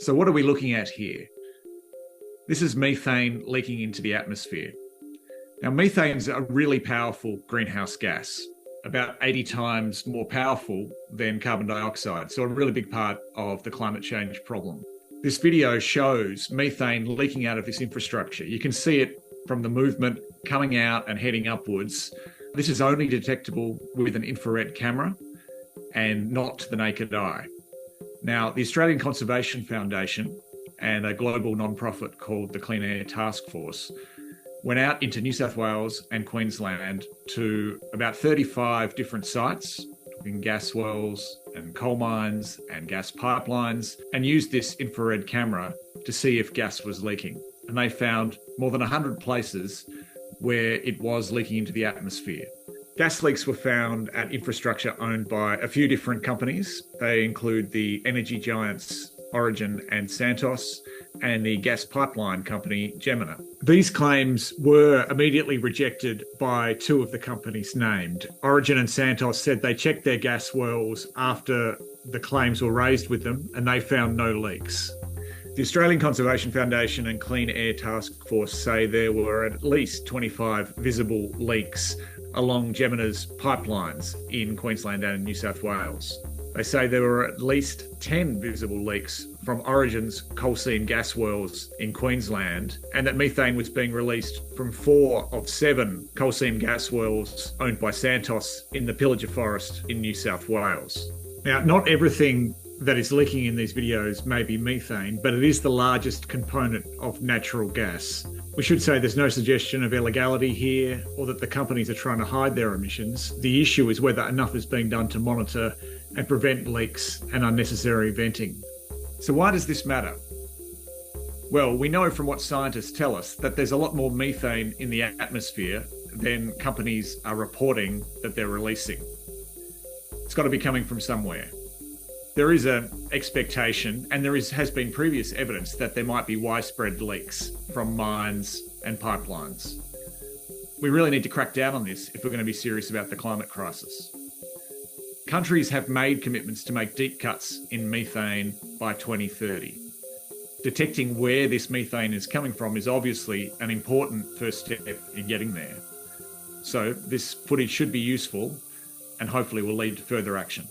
So what are we looking at here? This is methane leaking into the atmosphere. Now, methane's a really powerful greenhouse gas, about 80 times more powerful than carbon dioxide, so a really big part of the climate change problem. This video shows methane leaking out of this infrastructure. You can see it from the movement coming out and heading upwards. This is only detectable with an infrared camera and not to the naked eye. Now, the Australian Conservation Foundation and a global non-profit called the Clean Air Task Force went out into New South Wales and Queensland to about 35 different sites, talking gas wells and coal mines and gas pipelines, and used this infrared camera to see if gas was leaking. And they found more than 100 places where it was leaking into the atmosphere. Gas leaks were found at infrastructure owned by a few different companies. They include the energy giants Origin and Santos, and the gas pipeline company Jemena. These claims were immediately rejected by two of the companies named. Origin and Santos said they checked their gas wells after the claims were raised with them, and they found no leaks. The Australian Conservation Foundation and Clean Air Task Force say there were at least 25 visible leaks along Jemena's pipelines in Queensland and New South Wales. They say there were at least 10 visible leaks from Origin's coal seam gas wells in Queensland, and that methane was being released from 4 of 7 coal seam gas wells owned by Santos in the Pillager Forest in New South Wales. Now, not everything that is leaking in these videos may be methane, but it is the largest component of natural gas. We should say there's no suggestion of illegality here or that the companies are trying to hide their emissions. The issue is whether enough is being done to monitor and prevent leaks and unnecessary venting. So why does this matter? Well, we know from what scientists tell us that there's a lot more methane in the atmosphere than companies are reporting that they're releasing. It's got to be coming from somewhere. There is an expectation, and has been previous evidence that there might be widespread leaks from mines and pipelines. We really need to crack down on this if we're going to be serious about the climate crisis. Countries have made commitments to make deep cuts in methane by 2030. Detecting where this methane is coming from is obviously an important first step in getting there. So this footage should be useful and hopefully will lead to further action.